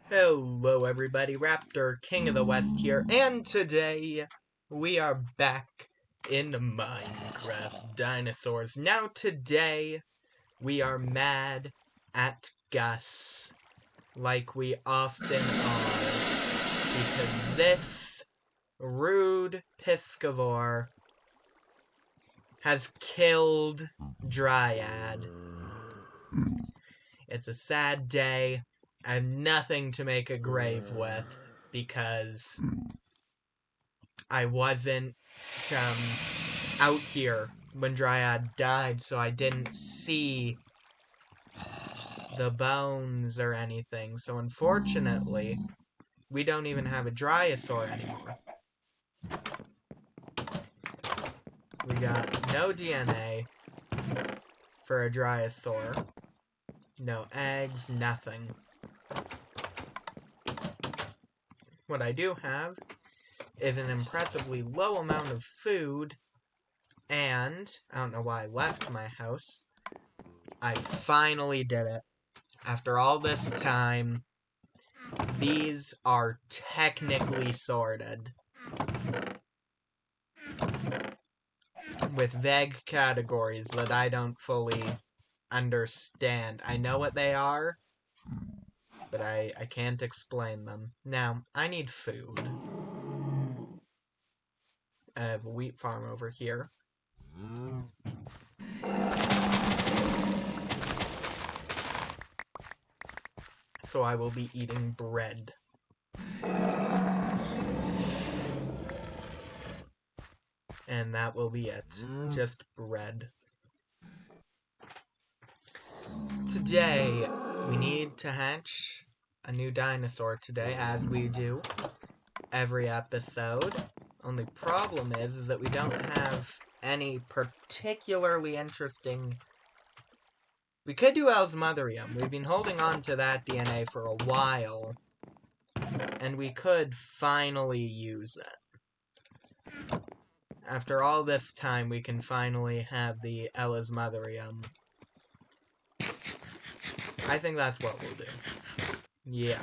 Hello everybody, Raptor King of the West here, and today we are back in Minecraft Dinosaurs. Now today we are mad at Gus, like we often are, because this rude piscivore has killed Dryad. It's a sad day. I have nothing to make a grave with because I wasn't out here when Dryad died, so I didn't see the bones or anything. So unfortunately, we don't even have a Dryosaur anymore. We got no DNA for a Dryosaur. No eggs, nothing. What I do have is an impressively low amount of food, and I don't know why I left my house. I finally did it. After all this time, these are technically sorted with vague categories that I don't fully understand. I know what they are, but I can't explain them. Now, I need food. I have a wheat farm over here. So I will be eating bread. And that will be it. Just bread. Today, we need to hatch a new dinosaur today, as we do every episode. Only problem is that we don't have any particularly interesting... We could do Elasmotherium. We've been holding on to that DNA for a while, and we could finally use it. After all this time, we can finally have the Elasmotherium. I think that's what we'll do. Yeah.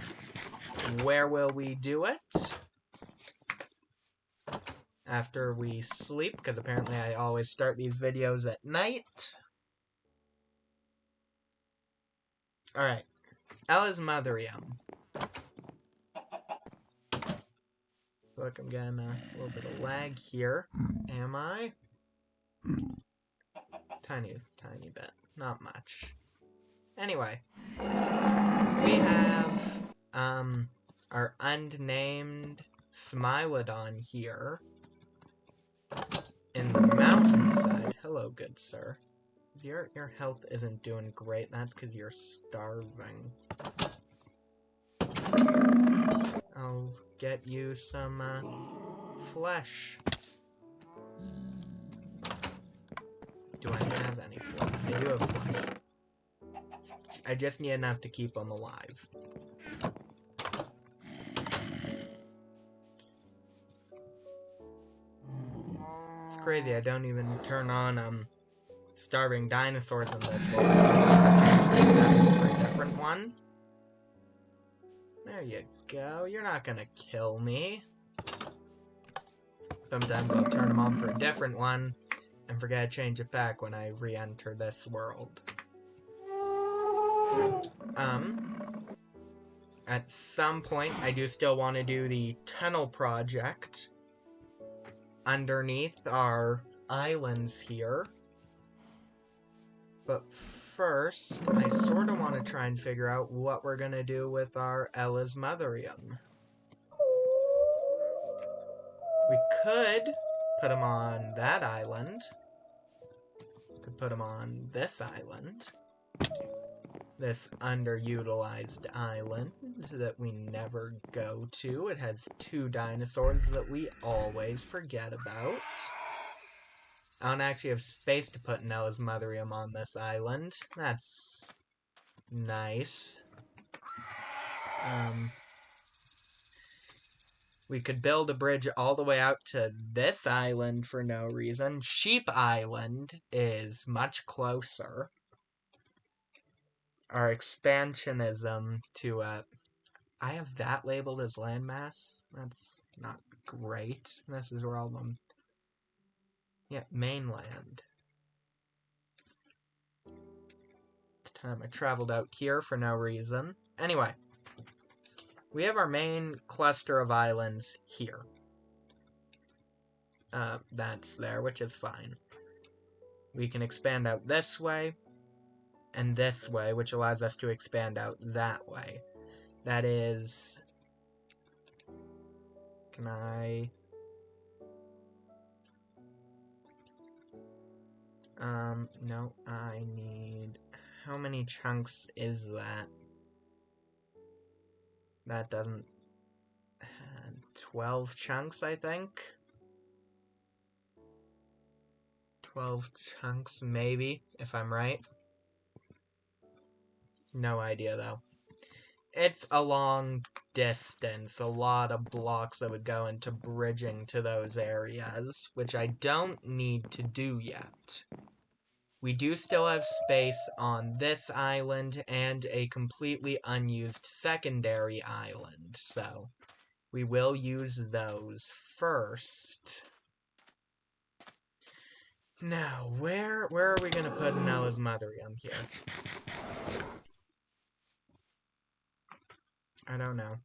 Where will we do it? After we sleep, because apparently I always start these videos at night. Alright. Elasmotherium. Look, I'm getting a little bit of lag here. Am I? Tiny bit. Not much. Anyway. We have, our unnamed Smilodon here. In the mountainside. Hello, good sir. Your health isn't doing great. That's because you're starving. I'll get you some, flesh. Do I have any flesh? I do have flesh. I just need enough to keep them alive. It's crazy, I don't even turn on, starving dinosaurs in this world. Change the settings for a different one. There you go. You're not gonna kill me. Sometimes I'll turn them on for a different one and forget to change it back when I re-enter this world. At some point, I do still want to do the tunnel project underneath our islands here. But first, I sort of want to try and figure out what we're going to do with our Elasmotherium. We could put him on that island. Could put him on this island. This underutilized island that we never go to. It has two dinosaurs that we always forget about. I don't actually have space to put an Elasmotherium on this island. That's nice. We could build a bridge all the way out to this island for no reason. Sheep Island is much closer. Our expansionism to I have that labeled as landmass. That's not great. This is where all them... Yeah, mainland. Time I traveled out here for no reason. Anyway. We have our main cluster of islands here. That's there, which is fine. We can expand out this way, and this way, which allows us to expand out that way. That is... Can I... No, I need... How many chunks is that? That doesn't... 12 chunks, I think? 12 chunks, maybe, if I'm right. No idea, though. It's a long distance, a lot of blocks that would go into bridging to those areas, which I don't need to do yet. We do still have space on this island and a completely unused secondary island, so we will use those first. Now, where are we going to put an Elasmotherium here? I don't know.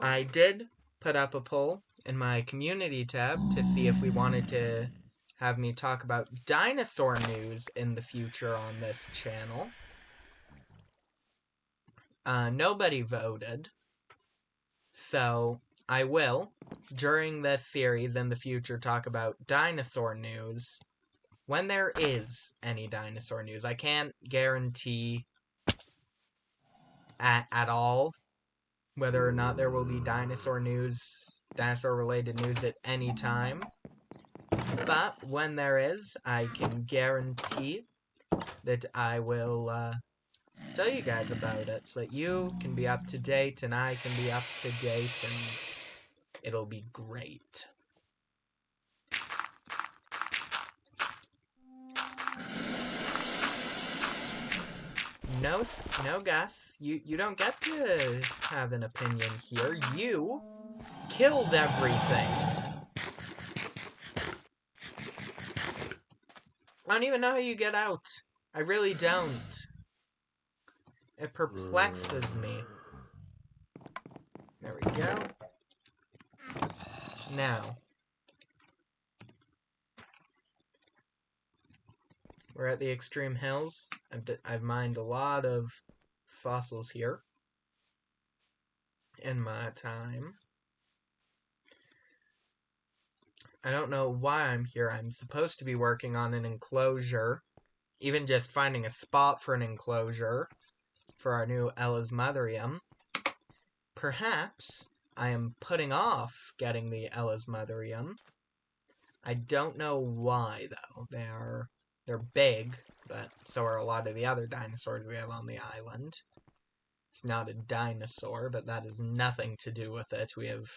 I did put up a poll in my community tab to see if we wanted to have me talk about dinosaur news in the future on this channel. Nobody voted. So, I will, during this series in the future, talk about dinosaur news when there is any dinosaur news. I can't guarantee at all whether or not there will be dinosaur related news at any time. But when there is, I can guarantee that I will tell you guys about it so that you can be up to date and I can be up to date and it'll be great. No, Gus. You don't get to have an opinion here. You killed everything. I don't even know how you get out. I really don't. It perplexes me. There we go. Now. We're at the extreme hills. I've mined a lot of fossils here in my time. I don't know why I'm here. I'm supposed to be working on an enclosure. Even just finding a spot for an enclosure for our new Elasmotherium. Perhaps I am putting off getting the Elasmotherium. I don't know why, though. They're big, but so are a lot of the other dinosaurs we have on the island. It's not a dinosaur, but that has nothing to do with it. We have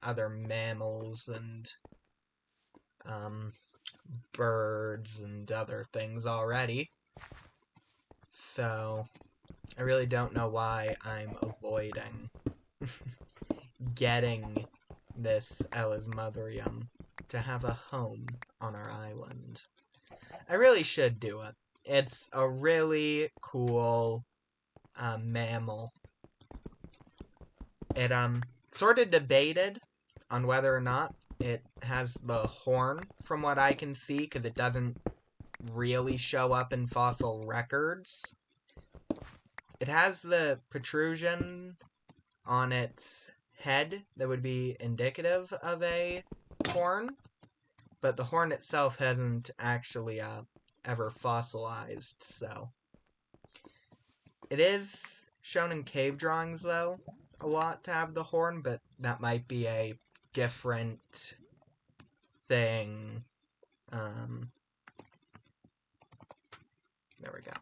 other mammals and birds and other things already. So, I really don't know why I'm avoiding getting this Elasmotherium to have a home on our island. I really should do it. It's a really cool mammal. It sort of debated on whether or not it has the horn, from what I can see, because it doesn't really show up in fossil records. It has the protrusion on its head that would be indicative of a horn, but the horn itself hasn't actually ever fossilized, so. It is shown in cave drawings, though, a lot to have the horn, but that might be a different thing. There we go.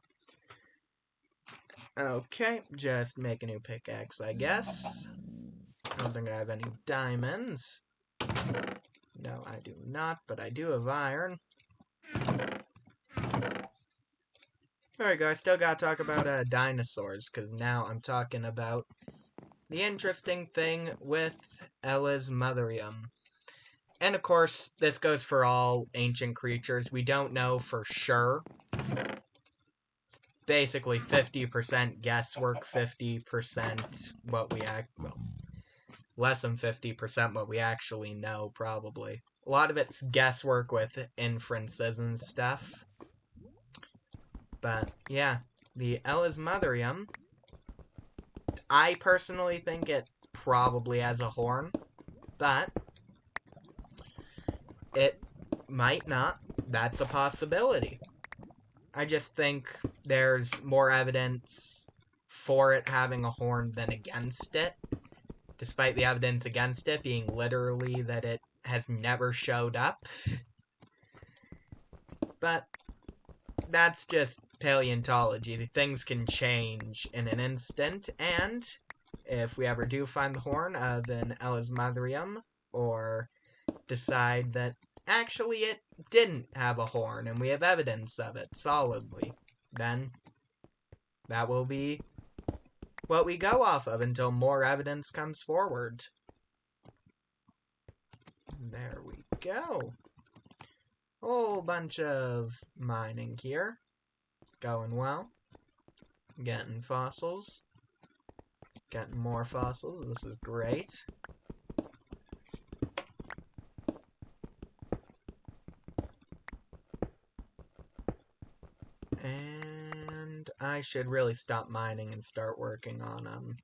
Okay, just make a new pickaxe, I guess. I don't think I have any diamonds. No, I do not, but I do have iron. There we go, I still gotta talk about dinosaurs, because now I'm talking about the interesting thing with Elasmotherium. And of course, this goes for all ancient creatures. We don't know for sure. It's basically 50% guesswork, 50% what we well, less than 50% what we actually know, probably. A lot of it's guesswork with inferences and stuff. But, yeah, the Elasmotherium, I personally think it probably has a horn, but it might not. That's a possibility. I just think there's more evidence for it having a horn than against it, despite the evidence against it being literally that it has never showed up. But that's just paleontology. Things can change in an instant, and if we ever do find the horn of an Elasmotherium, or decide that actually it didn't have a horn and we have evidence of it solidly, then that will be what we go off of until more evidence comes forward. There we go. Whole bunch of mining here. Going well. Getting fossils. Getting more fossils. This is great. And I should really stop mining and start working on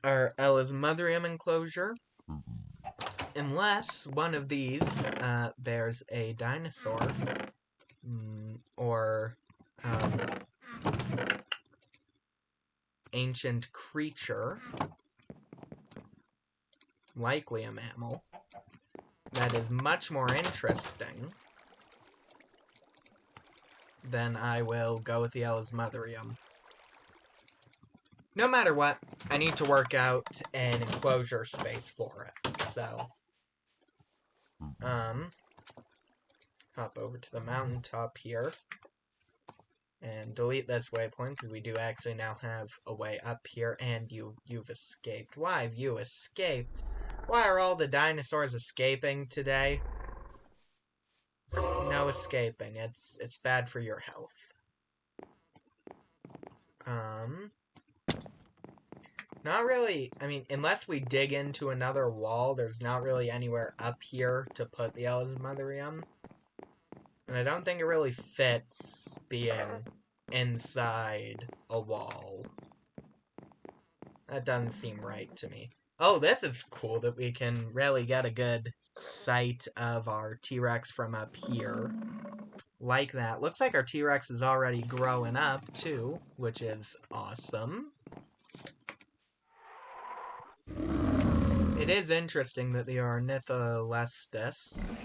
our Elasmotherium enclosure. Unless one of these bears a dinosaur or ancient creature, likely a mammal, that is much more interesting, then I will go with the Elasmotherium. No matter what, I need to work out an enclosure space for it, so hop over to the mountaintop here and delete this waypoint, because we do actually now have a way up here, and you've escaped. Why have you escaped? Why are all the dinosaurs escaping today? No escaping. It's bad for your health. Not really, I mean, unless we dig into another wall, there's not really anywhere up here to put the Elasmotherium. And I don't think it really fits being inside a wall. That doesn't seem right to me. Oh, this is cool that we can really get a good sight of our T-Rex from up here. Like that. Looks like our T-Rex is already growing up, too, which is awesome. It is interesting that the Ornitholestes, I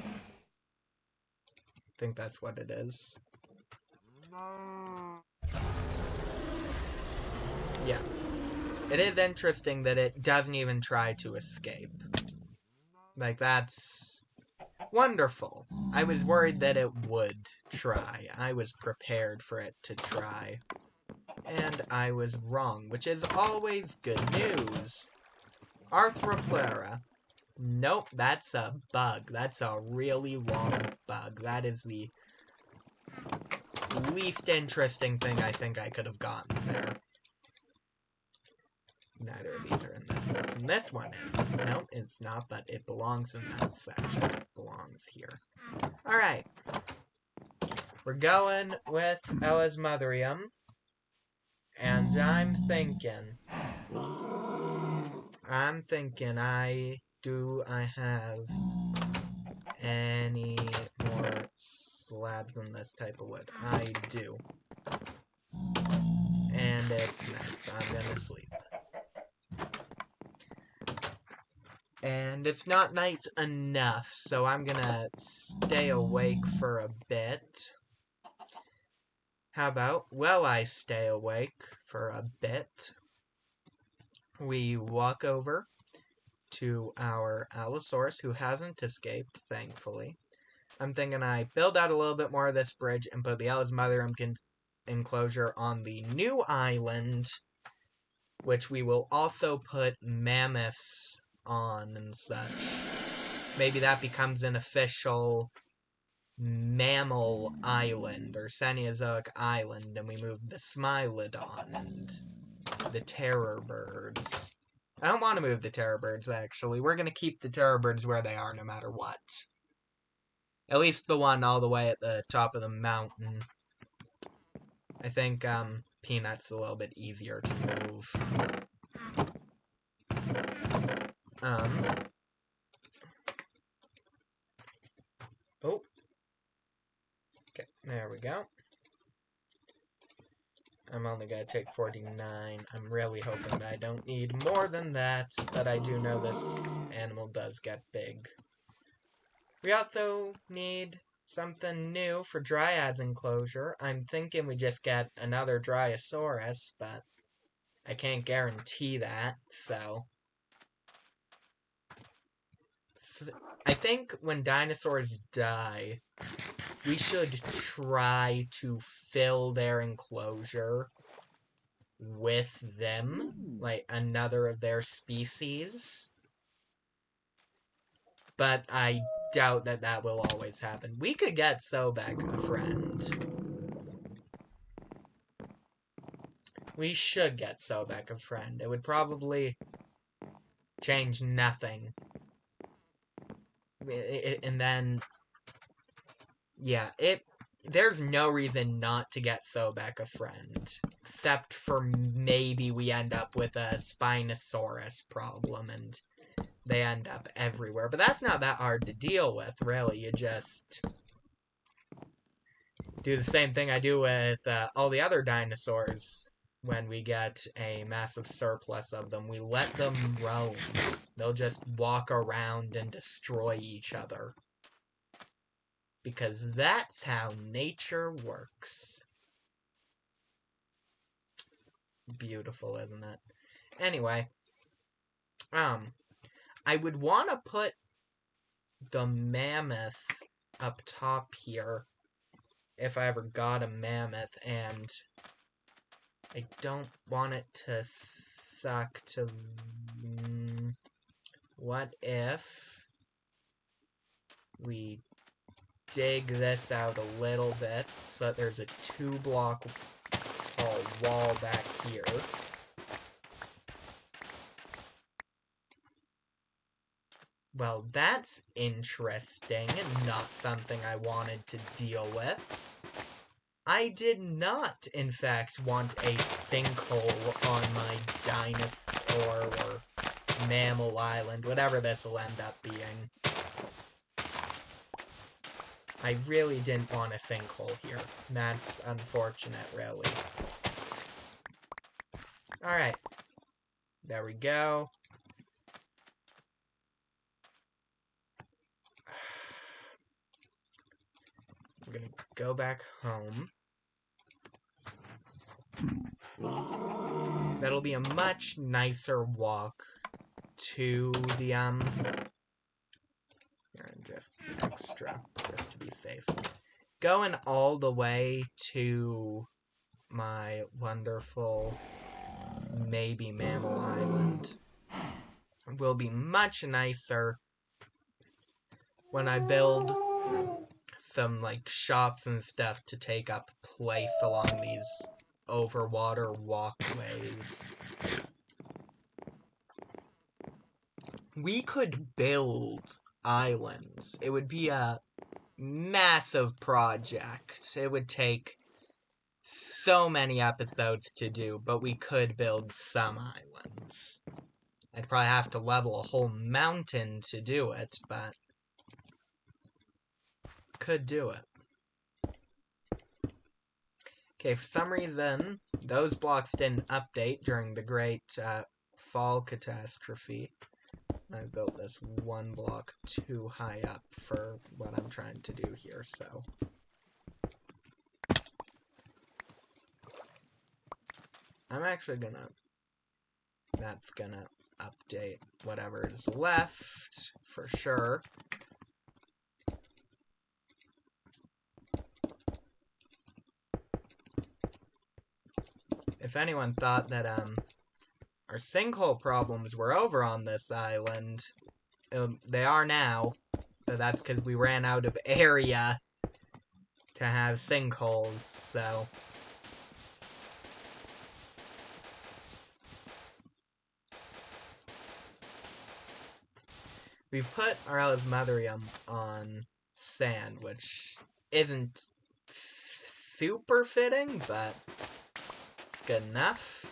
think that's what it is. Yeah. It is interesting that it doesn't even try to escape. Like, that's wonderful. I was worried that it would try. I was prepared for it to try. And I was wrong, which is always good news. Arthroplera. Nope, that's a bug. That's a really long bug. That is the least interesting thing I think I could have gotten there. Neither of these are in this section. This one is. Nope, it's not, but it belongs in that section. It belongs here. Alright. We're going with Elasmotherium. And I'm thinking, do I have any more slabs in this type of wood? I do. And it's night, so I'm gonna sleep. And it's not night enough, so I'm gonna stay awake for a bit. How about, while I stay awake for a bit, we walk over to our Allosaurus, who hasn't escaped, thankfully. I'm thinking I build out a little bit more of this bridge and put the Elasmotherium enclosure on the new island, which we will also put mammoths on and such. Maybe that becomes an official mammal island or Cenozoic island, and we move the Smilodon and the terror birds. I don't want to move the terror birds, actually. We're going to keep the terror birds where they are no matter what. At least the one all the way at the top of the mountain. I think Peanut's a little bit easier to move. Oh. Okay, there we go. I'm only going to take 49. I'm really hoping that I don't need more than that, but I do know this animal does get big. We also need something new for Dryad's enclosure. I'm thinking we just get another Dryosaurus, but I can't guarantee that, so... I think when dinosaurs die, we should try to fill their enclosure with them, like another of their species. But I doubt that that will always happen. We could get Sobek a friend. We should get Sobek a friend. It would probably change nothing. And then, yeah, there's no reason not to get Sobek a friend. Except for maybe we end up with a Spinosaurus problem and they end up everywhere. But that's not that hard to deal with, really. You just do the same thing I do with all the other dinosaurs when we get a massive surplus of them. We let them roam. They'll just walk around and destroy each other. Because that's how nature works. Beautiful, isn't it? Anyway, I would want to put the mammoth up top here if I ever got a mammoth, and I don't want it to suck to... What if we dig this out a little bit so that there's a 2-block tall wall back here. Well, that's interesting and not something I wanted to deal with. I did not, in fact, want a sinkhole on my dinosaur or mammal island, whatever this will end up being. I really didn't want a sinkhole here. That's unfortunate, really. Alright. There we go. We're gonna go back home. That'll be a much nicer walk to the, just extra, just to be safe. Going all the way to my wonderful maybe mammal island will be much nicer when I build some, like, shops and stuff to take up place along these overwater walkways. We could build islands. It would be a massive project. It would take so many episodes to do, but we could build some islands. I'd probably have to level a whole mountain to do it, but could do it. Okay, for some reason, those blocks didn't update during the great fall catastrophe. I built this 1 block too high up for what I'm trying to do here, so. I'm actually gonna... That's gonna update whatever is left, for sure. if anyone thought that, our sinkhole problems were over on this island, they are now. But that's because we ran out of area to have sinkholes, so... We've put our Elasmotherium on sand, which isn't super fitting, but it's good enough.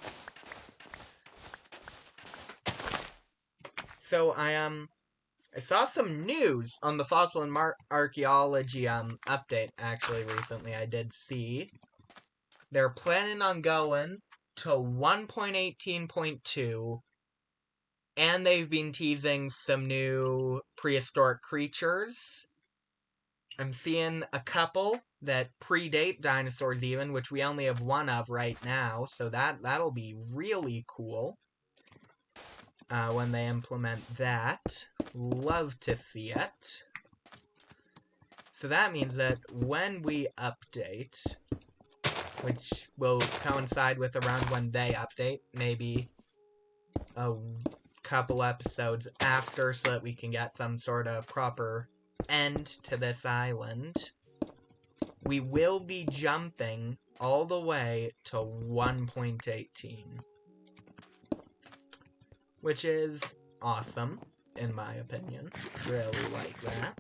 So I saw some news on the fossil and archaeology update actually recently. I did see they're planning on going to 1.18.2, and they've been teasing some new prehistoric creatures. I'm seeing a couple that predate dinosaurs even, which we only have one of right now, so that'll be really cool when they implement that. Love to see it. So that means that when we update, which will coincide with around when they update, maybe a couple episodes after, so that we can get some sort of proper end to this island, we will be jumping all the way to 1.18. Which is awesome, in my opinion. Really like that.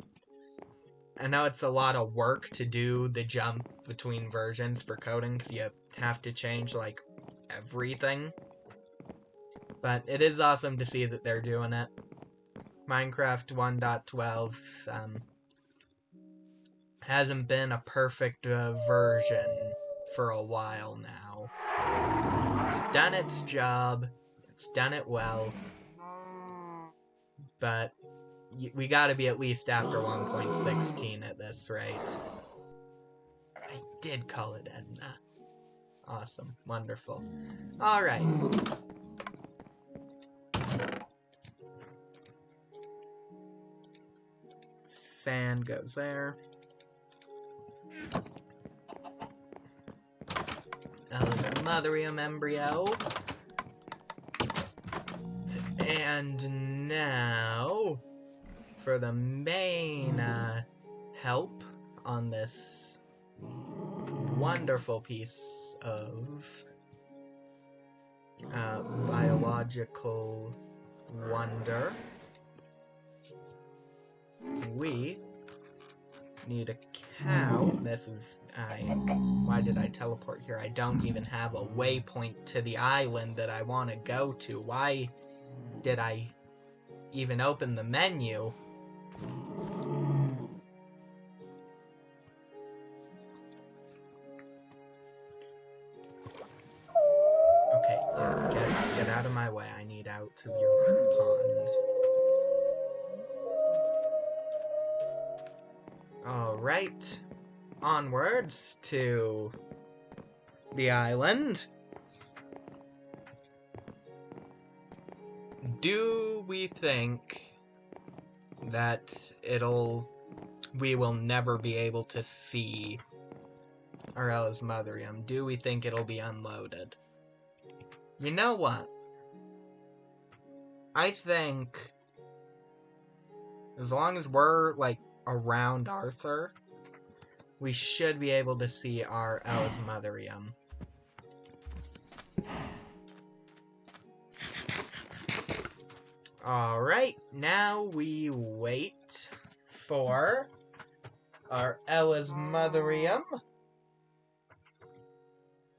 I know it's a lot of work to do the jump between versions for coding, because you have to change, like, everything. But it is awesome to see that they're doing it. Minecraft 1.12 hasn't been a perfect version for a while now. It's done its job. It's done it well. But we gotta be at least after 1.16 at this rate. I did call it Edna. Awesome. Wonderful. Alright. Sand goes there. Elasmotherium embryo. And now, for the main help on this wonderful piece of biological wonder, we need a cow. This is... why did I teleport here? I don't even have a waypoint to the island that I want to go to. Why did I even open the menu? Okay, yeah, get out of my way. I need out to your pond. Alright. Onwards to the island. Do we think that we will never be able to see our Elasmotherium? Do we think it'll be unloaded? You know what? I think as long as we're, like, around Arthur, we should be able to see our Elasmotherium. Alright, now we wait for our Elasmotherium.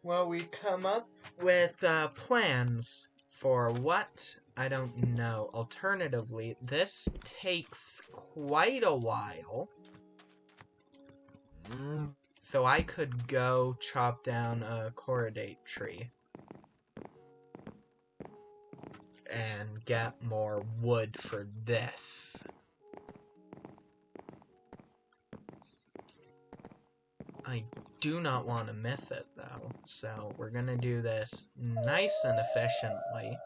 Well, we come up with plans for what? I don't know. Alternatively, this takes quite a while. So I could go chop down a corridate tree and get more wood for this. I do not want to miss it, though, so we're gonna do this nice and efficiently.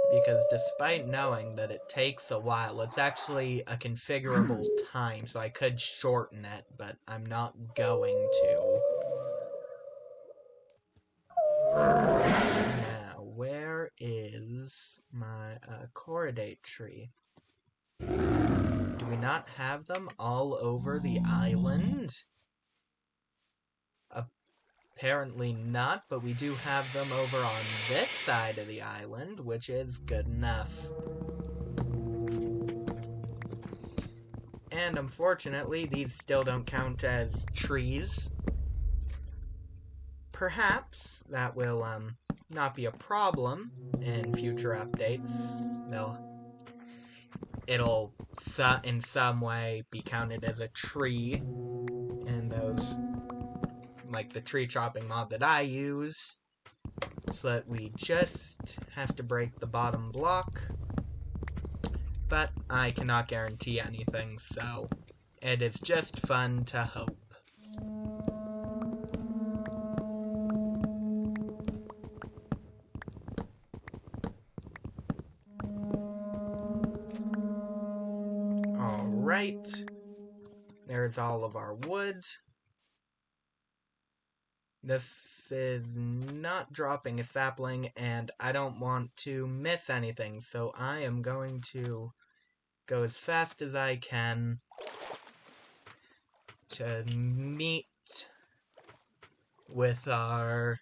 Because despite knowing that it takes a while, it's actually a configurable time, so I could shorten it, but I'm not going to. Corydate tree. Do we not have them all over the island? Apparently not, but we do have them over on this side of the island, which is good enough. And unfortunately, these still don't count as trees. Perhaps that will not be a problem in future updates. It'll in some way be counted as a tree in those, like the tree chopping mod that I use. So that we just have to break the bottom block. But I cannot guarantee anything, so it is just fun to hope. Alright. There's all of our wood. This is not dropping a sapling, and I don't want to miss anything, so I am going to go as fast as I can to meet with our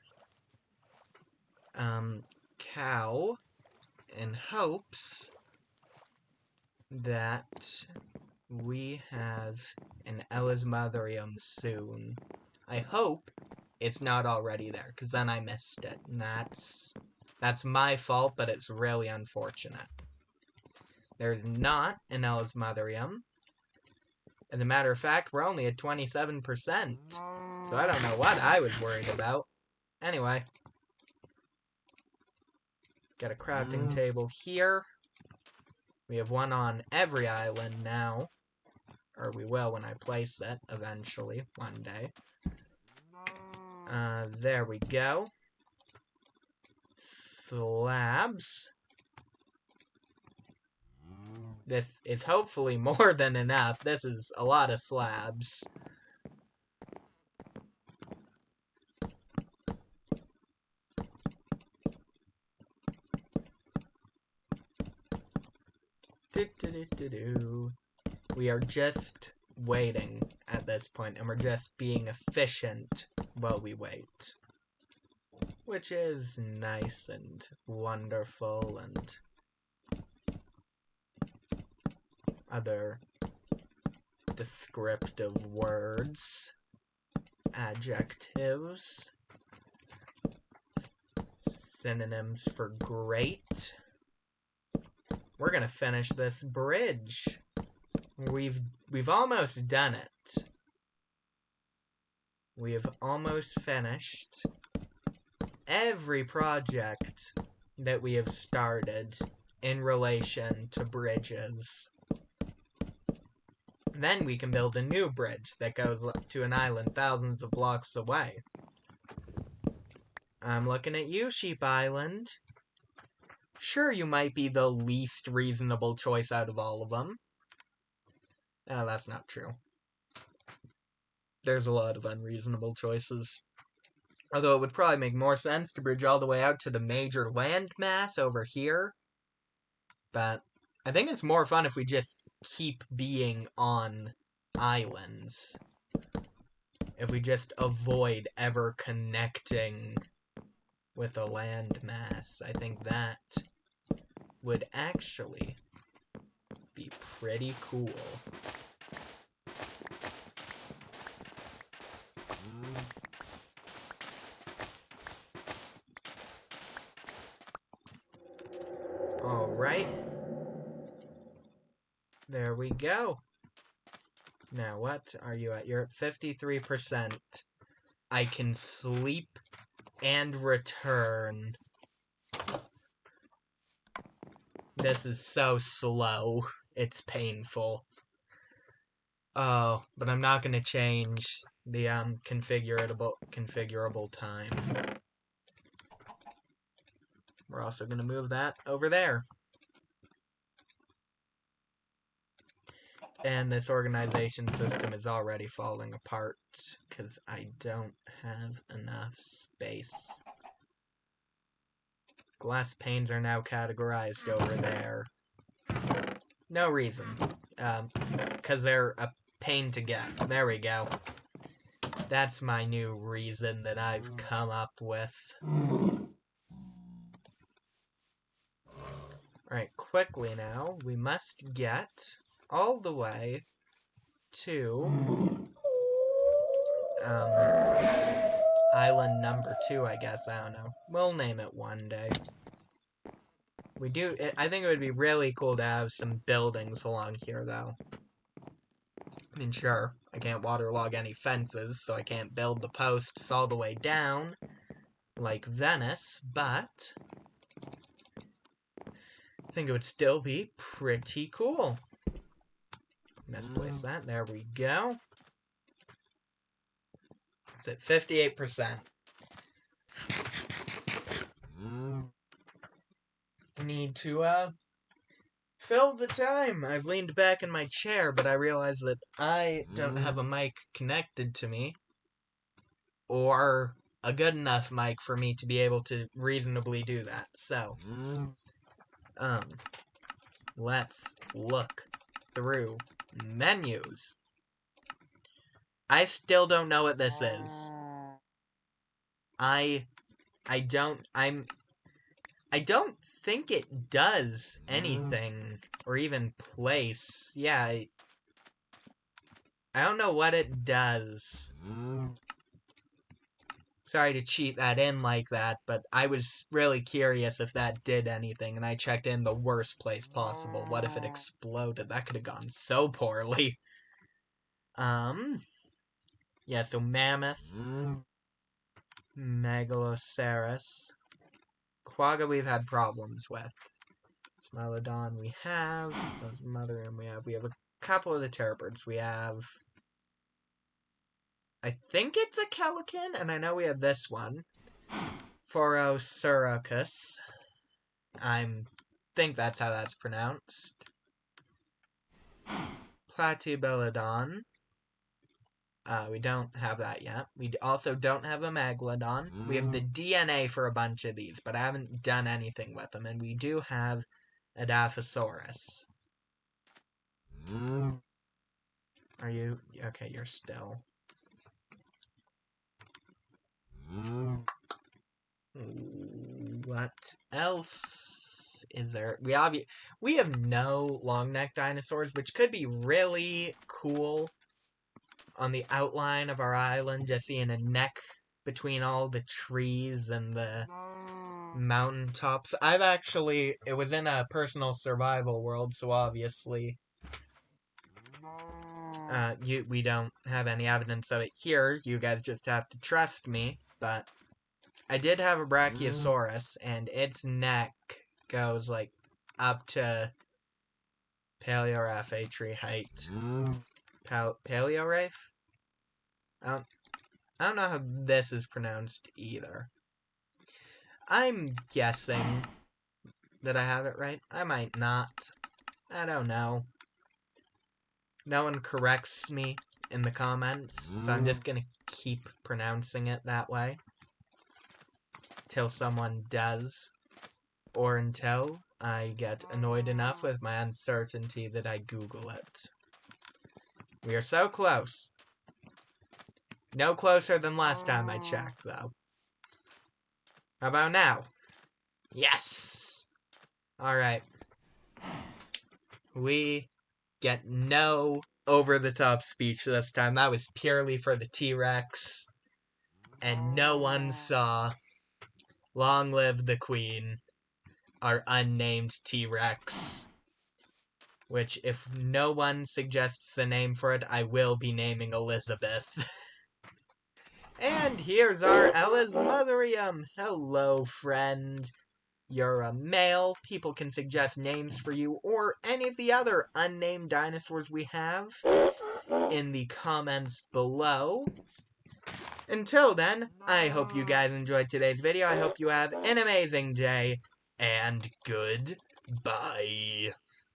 cow in hopes that we have an Elasmotherium soon. I hope it's not already there, because then I missed it, and that's my fault, but it's really unfortunate. There's not an Elasmotherium. As a matter of fact, we're only at 27%, so I don't know what I was worried about. Anyway, got a crafting table here. We have one on every island now. Or we will when I place it, eventually, one day. There we go. Slabs. This is hopefully more than enough. This is a lot of slabs. We are just waiting at this point, and we're just being efficient while we wait. Which is nice and wonderful and other descriptive words, adjectives, synonyms for great. We're gonna finish this bridge. We've almost done it. We have almost finished every project that we have started in relation to bridges. Then we can build a new bridge that goes to an island thousands of blocks away. I'm looking at you, Sheep Island. Sure, you might be the least reasonable choice out of all of them. No, that's not true. There's a lot of unreasonable choices. Although it would probably make more sense to bridge all the way out to the major landmass over here. But I think it's more fun if we just keep being on islands. If we just avoid ever connecting with a landmass. I think that would actually be pretty cool. Alright. There we go. Now, what are you at? You're at 53%. I can sleep and return. This is so slow. It's painful. Oh, but I'm not going to change the configurable time. We're also going to move that over there. And this organization system is already falling apart because I don't have enough space. Glass panes are now categorized over there. No reason. Because they're a pain to get. There we go. That's my new reason that I've come up with. Alright, quickly now, we must get all the way to island number 2, I guess. I don't know. We'll name it one day. I think it would be really cool to have some buildings along here, though. I mean, sure, I can't waterlog any fences, so I can't build the posts all the way down, like Venice, but I think it would still be pretty cool. Misplace that. There we go. It's at 58%. Need to, fill the time. I've leaned back in my chair, but I realize that I don't have a mic connected to me, or a good enough mic for me to be able to reasonably do that. So, let's look through menus. I still don't know what this is. I don't think it does anything, or even place. Yeah, I don't know what it does. Sorry to cheat that in like that, but I was really curious if that did anything, and I checked in the worst place possible. What if it exploded? That could have gone so poorly. Yeah, so Mammoth, Megaloceros, Quagga we've had problems with. Smilodon we have, Elasmotherium we have a couple of the terrabirds. We have, I think it's a Calican, and I know we have this one. Phorosuricus. I think that's how that's pronounced. Platybelodon. We don't have that yet. We also don't have a Megalodon. We have the DNA for a bunch of these, but I haven't done anything with them. And we do have a Dilophosaurus. Are you? Okay, you're still. What else is there? We have no long-necked dinosaurs, which could be really cool. On the outline of our island, just seeing a neck between all the trees and the mountaintops. It was in a personal survival world, so obviously, we don't have any evidence of it here. You guys just have to trust me, but I did have a Brachiosaurus, and its neck goes, like, up to Paleoraphe tree height. Paleoraphe? I don't know how this is pronounced either. I'm guessing that I have it right. I might not. I don't know. No one corrects me in the comments, so I'm just gonna keep pronouncing it that way. Till someone does. Or until I get annoyed enough with my uncertainty that I Google it. We are so close. No closer than last time I checked, though. How about now? Yes! Alright. We get no over-the-top speech this time. That was purely for the T-Rex. And no one saw Long Live the Queen, our unnamed T-Rex. Which, if no one suggests the name for it, I will be naming Elizabeth. And here's our Elasmotherium. Hello, friend. You're a male. People can suggest names for you or any of the other unnamed dinosaurs we have in the comments below. Until then, I hope you guys enjoyed today's video. I hope you have an amazing day, and goodbye.